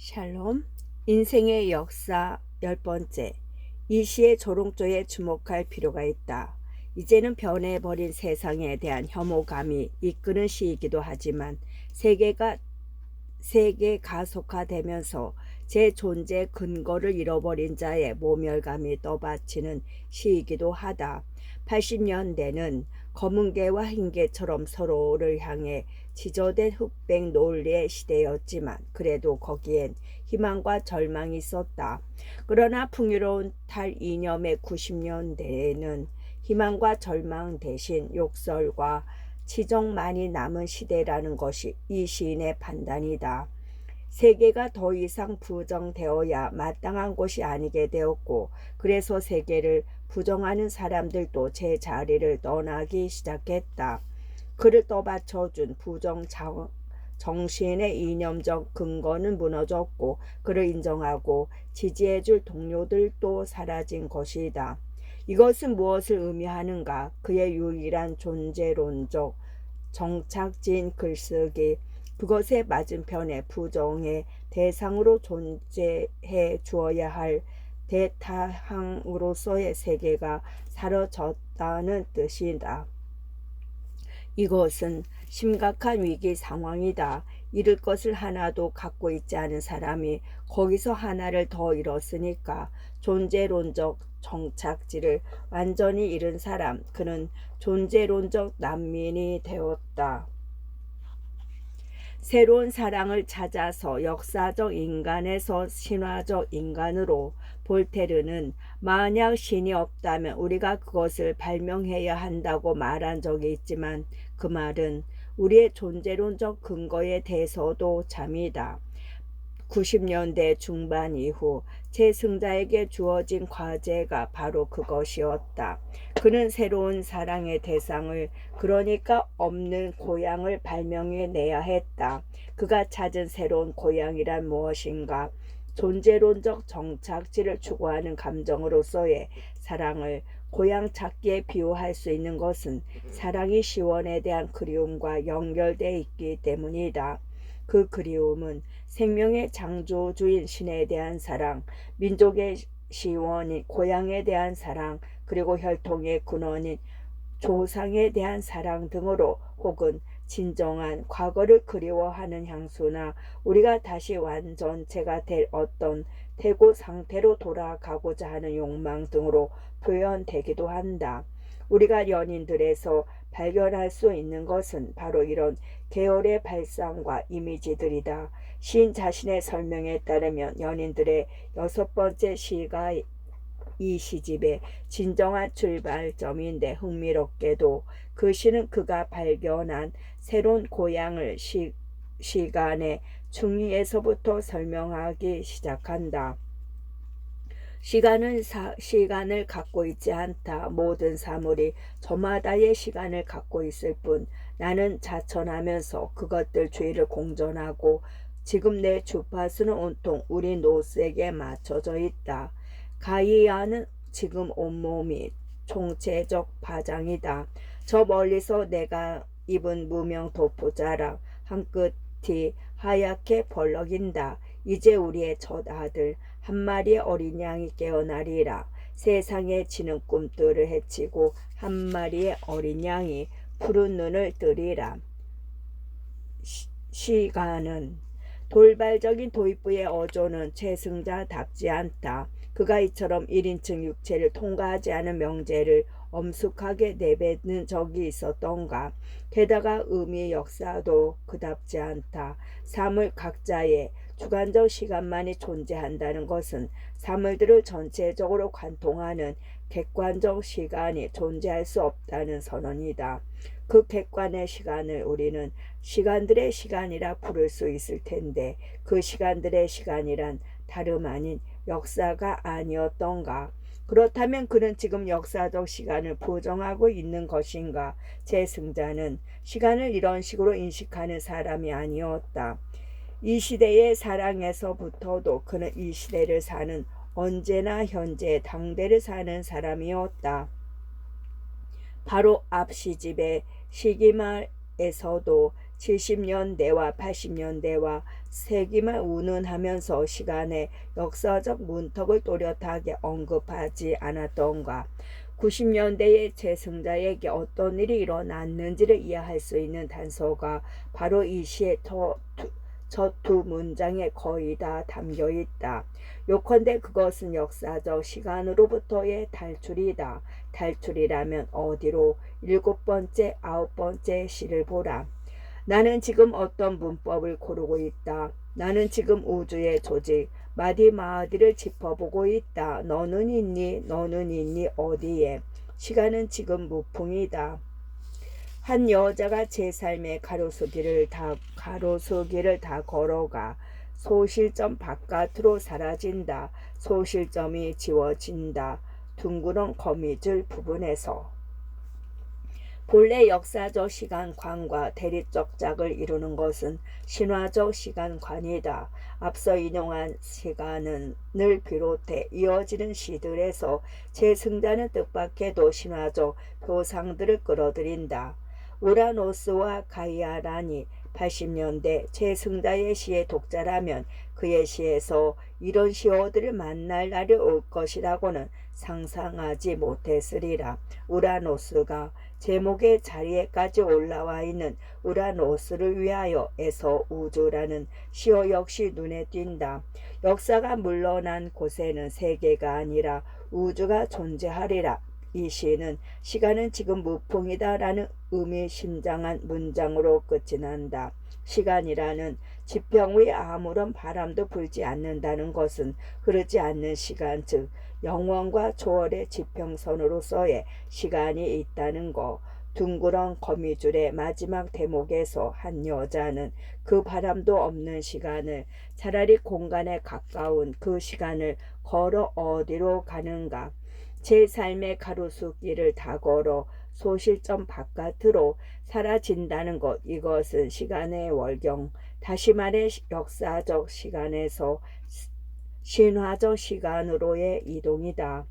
샬롬, 인생의 역사 10번째. 이 시의 조롱조에 주목할 필요가 있다. 이제는 변해버린 세상에 대한 혐오감이 이끄는 시이기도 하지만 세계 가속화되면서 제 존재 근거를 잃어버린 자의 모멸감이 떠받치는 시이기도 하다. 80년대는 검은개와 흰개처럼 서로를 향해 지저댄 흑백 논리의 시대였지만 그래도 거기엔 희망과 절망이 있었다. 그러나 풍요로운 탈이념의 90년대에는 희망과 절망 대신 욕설과 치정만이 남은 시대라는 것이 이 시인의 판단이다. 세계가 더 이상 부정되어야 마땅한 곳이 아니게 되었고, 그래서 세계를 부정하는 사람들도 제 자리를 떠나기 시작했다. 그를 떠받쳐준 정신의 이념적 근거는 무너졌고, 그를 인정하고 지지해줄 동료들도 사라진 것이다. 이것은 무엇을 의미하는가? 그의 유일한 존재론적 정착진 글쓰기, 그것의 맞은편에 부정의 대상으로 존재해 주어야 할 대타항으로서의 세계가 사라졌다는 뜻이다. 이것은 심각한 위기 상황이다. 잃을 것을 하나도 갖고 있지 않은 사람이 거기서 하나를 더 잃었으니까 존재론적 정착지를 완전히 잃은 사람, 그는 존재론적 난민이 되었다. 새로운 사랑을 찾아서 역사적 인간에서 신화적 인간으로, 볼테르는 만약 신이 없다면 우리가 그것을 발명해야 한다고 말한 적이 있지만 그 말은 우리의 존재론적 근거에 대해서도 잠이다. 90년대 중반 이후 제 승자에게 주어진 과제가 바로 그것이었다. 그는 새로운 사랑의 대상을, 그러니까 없는 고향을 발명해내야 했다. 그가 찾은 새로운 고향이란 무엇인가? 존재론적 정착지를 추구하는 감정으로서의 사랑을 고향 찾기에 비유할 수 있는 것은 사랑이 시원에 대한 그리움과 연결되어 있기 때문이다. 그 그리움은 생명의 창조주인 신에 대한 사랑, 민족의 시원인 고향에 대한 사랑, 그리고 혈통의 근원인 조상에 대한 사랑 등으로, 혹은 진정한 과거를 그리워하는 향수나 우리가 다시 완전체가 될 어떤 태고 상태로 돌아가고자 하는 욕망 등으로 표현되기도 한다. 우리가 연인들에서 발견할 수 있는 것은 바로 이런 계열의 발상과 이미지들이다. 시인 자신의 설명에 따르면 연인들의 6번째 시가 이 시집의 진정한 출발점인데, 흥미롭게도 그 시는 그가 발견한 새로운 고향을 시간의 중위에서부터 설명하기 시작한다. 시간은 시간을 갖고 있지 않다. 모든 사물이 저마다의 시간을 갖고 있을 뿐 나는 자천하면서 그것들 주위를 공전하고 지금 내 주파수는 온통 우리 노색에 맞춰져 있다. 가이아는 지금 온몸이 총체적 파장이다. 저 멀리서 내가 입은 무명 도포자락 한 끝이 하얗게 벌럭인다. 이제 우리의 첫 아들 한 마리의 어린 양이 깨어나리라. 세상에 지는 꿈들을 해치고 한 마리의 어린 양이 푸른 눈을 뜨리라. 시간은 돌발적인 도입부의 어조는 최승자답지 않다. 그가 이처럼 1인칭 육체를 통과하지 않은 명제를 엄숙하게 내뱉는 적이 있었던가. 게다가 의미 역사도 그답지 않다. 사물 각자의 주관적 시간만이 존재한다는 것은 사물들을 전체적으로 관통하는 객관적 시간이 존재할 수 없다는 선언이다. 그 객관의 시간을 우리는 시간들의 시간이라 부를 수 있을 텐데, 그 시간들의 시간이란 다름 아닌 역사가 아니었던가? 그렇다면 그는 지금 역사적 시간을 부정하고 있는 것인가? 제 승자는 시간을 이런 식으로 인식하는 사람이 아니었다. 이 시대의 사랑에서부터도 그는 이 시대를 사는, 언제나 현재 당대를 사는 사람이었다. 바로 앞 시집의 시기말에서도 70년대와 80년대와 세기말 운운하면서 시간의 역사적 문턱을 또렷하게 언급하지 않았던가. 90년대의 재승자에게 어떤 일이 일어났는지를 이해할 수 있는 단서가 바로 이 시의 첫 두 문장에 거의 다 담겨 있다. 요컨대 그것은 역사적 시간으로부터의 탈출이다. 탈출이라면 어디로? 7번째, 9번째 시를 보라. 나는 지금 어떤 문법을 고르고 있다. 나는 지금 우주의 조직, 마디마디를 짚어보고 있다. 너는 있니? 너는 있니? 어디에? 시간은 지금 무풍이다. 한 여자가 제 삶의 가로수길을 다 걸어가 소실점 바깥으로 사라진다. 소실점이 지워진다. 둥그런 거미줄 부분에서. 본래 역사적 시간관과 대립적 짝을 이루는 것은 신화적 시간관이다. 앞서 인용한 시간을 비롯해 이어지는 시들에서 재승자는 뜻밖에도 신화적 표상들을 끌어들인다. 우라노스와 가이아라니 80년대 재승자의 시의 독자라면 그의 시에서 이런 시어들을 만날 날이 올 것이라고는 상상하지 못했으리라. 우라노스가 제목의 자리에까지 올라와 있는 우라노스를 위하여에서 우주라는 시어 역시 눈에 띈다. 역사가 물러난 곳에는 세계가 아니라 우주가 존재하리라. 이 시는 시간은 지금 무풍이다 라는 의미심장한 문장으로 끝이 난다. 시간이라는 지평 위에 아무런 바람도 불지 않는다는 것은 흐르지 않는 시간, 즉 영원과 초월의 지평선으로서의 시간이 있다는 것. 둥그런 거미줄의 마지막 대목에서 한 여자는 그 바람도 없는 시간을, 차라리 공간에 가까운 그 시간을 걸어 어디로 가는가. 제 삶의 가로수길을 다 걸어 소실점 바깥으로 사라진다는 것. 이것은 시간의 월경, 다시 말해 역사적 시간에서 신화적 시간으로의 이동이다.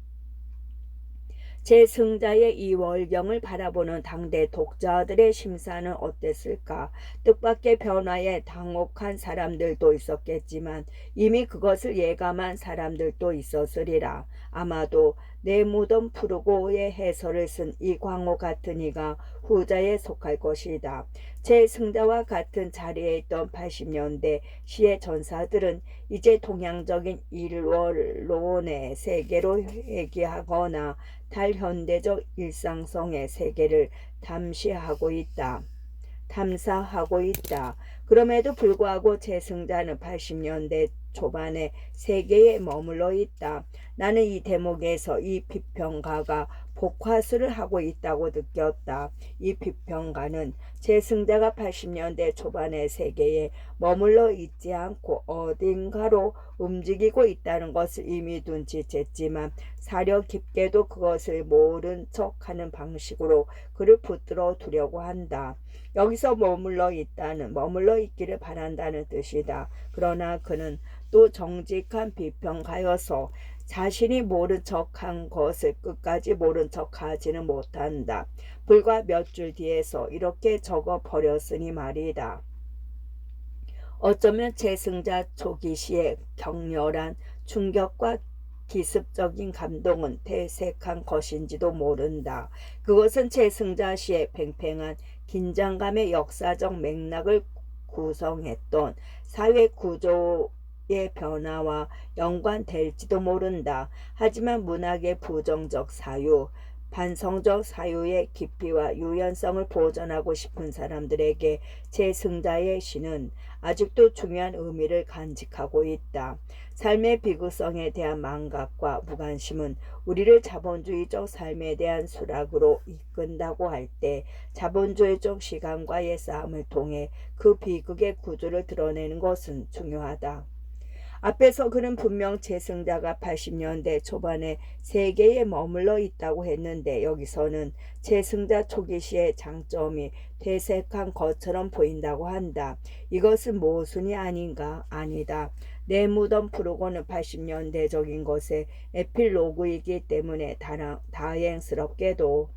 재승자의 이 월경을 바라보는 당대 독자들의 심사는 어땠을까? 뜻밖의 변화에 당혹한 사람들도 있었겠지만 이미 그것을 예감한 사람들도 있었으리라. 아마도 내 무덤 푸르고의 해설을 쓴 이 광호 같은 이가 후자에 속할 것이다. 재승자와 같은 자리에 있던 80년대 시의 전사들은 이제 동양적인 일원론의 세계로 회귀하거나 달현대적 일상성의 세계를 탐사하고 있다. 그럼에도 불구하고 재승자는 80년대 초반에 세계에 머물러 있다. 나는 이 대목에서 이 비평가가 복화술을 하고 있다고 느꼈다. 이 비평가는 재승자가 80년대 초반의 세계에 머물러 있지 않고 어딘가로 움직이고 있다는 것을 이미 눈치챘지만 사려 깊게도 그것을 모른 척하는 방식으로 그를 붙들어 두려고 한다. 여기서 머물러 있기를 바란다는 뜻이다. 그러나 그는 또 정직한 비평가여서 자신이 모른 척한 것을 끝까지 모른 척하지는 못한다. 불과 몇 줄 뒤에서 이렇게 적어 버렸으니 말이다. 어쩌면 재승자 초기 시의 격렬한 충격과 기습적인 감동은 퇴색한 것인지도 모른다. 그것은 재승자 시의 팽팽한 긴장감의 역사적 맥락을 구성했던 사회 구조의 변화와 연관될지도 모른다. 하지만 문학의 부정적 사유, 반성적 사유의 깊이와 유연성을 보존하고 싶은 사람들에게 재승자의 시는 아직도 중요한 의미를 간직하고 있다. 삶의 비극성에 대한 망각과 무관심은 우리를 자본주의적 삶에 대한 수락으로 이끈다고 할 때 자본주의적 시간과의 싸움을 통해 그 비극의 구조를 드러내는 것은 중요하다. 앞에서 그는 분명 재승자가 80년대 초반에 세계에 머물러 있다고 했는데 여기서는 재승자 초기 시의 장점이 퇴색한 것처럼 보인다고 한다. 이것은 모순이 아닌가? 아니다. 내 무덤 푸르고는 80년대적인 것의 에필로그이기 때문에 다행스럽게도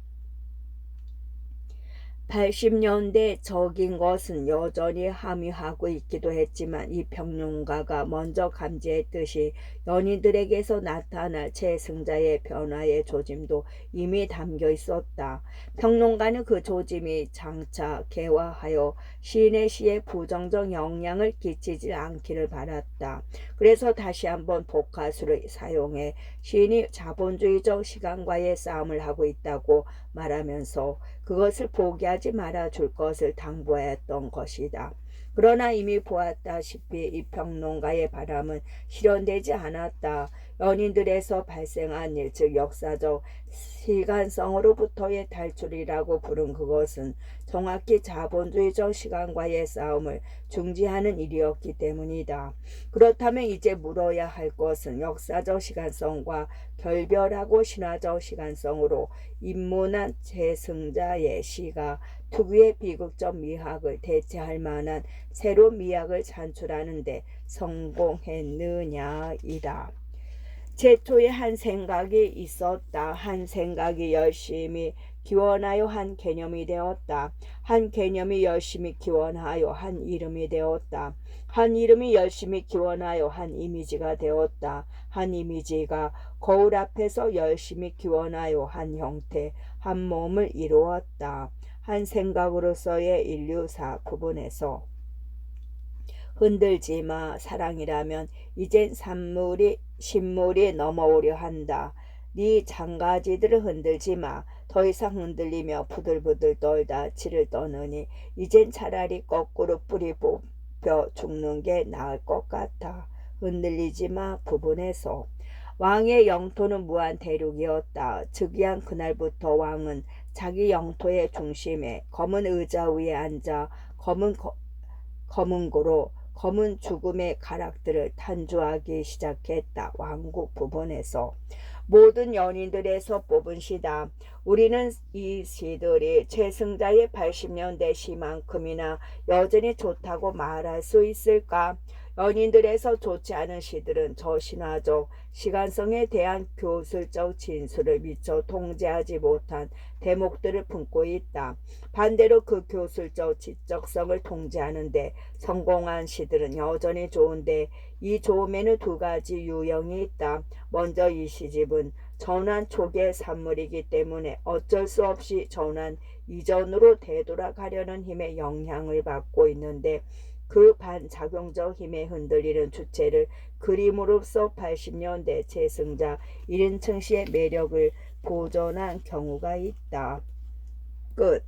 80년대 적인 것은 여전히 함유하고 있기도 했지만 이 평론가가 먼저 감지했듯이 연인들에게서 나타날 최승자의 변화의 조짐도 이미 담겨 있었다. 평론가는 그 조짐이 장차 개화하여 시인의 시에 부정적 영향을 끼치지 않기를 바랐다. 그래서 다시 한번 복화수를 사용해 시인이 자본주의적 시간과의 싸움을 하고 있다고 말하면서 그것을 포기하지 말아줄 것을 당부했던 것이다. 그러나 이미 보았다시피 이 평론가의 바람은 실현되지 않았다. 연인들에서 발생한 일, 즉 역사적 시간성으로부터의 탈출이라고 부른 그것은 정확히 자본주의적 시간과의 싸움을 중지하는 일이었기 때문이다. 그렇다면 이제 물어야 할 것은 역사적 시간성과 결별하고 신화적 시간성으로 입문한 최승자의 시가 특유의 비극적 미학을 대체할 만한 새로운 미학을 창출하는 데 성공했느냐이다. 최초에 한 생각이 있었다. 한 생각이 열심히 기원하여 한 개념이 되었다. 한 개념이 열심히 기원하여 한 이름이 되었다. 한 이름이 열심히 기원하여 한 이미지가 되었다. 한 이미지가 거울 앞에서 열심히 기원하여 한 형태, 한 몸을 이루었다. 한 생각으로서의 인류사 부분에서 흔들지 마. 사랑이라면 이젠 신물이 넘어오려 한다. 네 장가지들을 흔들지 마. 더 이상 흔들리며 부들부들 떨다 치를 떠느니 이젠 차라리 거꾸로 뿌리 뽑혀 죽는 게 나을 것 같아. 흔들리지 마 부분에서 왕의 영토는 무한 대륙이었다. 즉위한 그날부터 왕은 자기 영토의 중심에 검은 의자 위에 앉아 검은 고로 검은 죽음의 가락들을 탄주하기 시작했다. 왕국 부분에서 모든 연인들에서 뽑은 시다. 우리는 이 시들이 최승자의 80년대 시만큼이나 여전히 좋다고 말할 수 있을까? 연인들에서 좋지 않은 시들은 저 신화적 시간성에 대한 교술적 진술을 미처 통제하지 못한 대목들을 품고 있다. 반대로 그 교술적 지적성을 통제하는데 성공한 시들은 여전히 좋은데 이 좋음에는 두 가지 유형이 있다. 먼저 이 시집은 전환 초기의 산물이기 때문에 어쩔 수 없이 전환 이전으로 되돌아가려는 힘의 영향을 받고 있는데 그 반작용적 힘에 흔들리는 주체를 그림으로써 80년대 최승자 1인称시의 매력을 보존한 경우가 있다. 끝.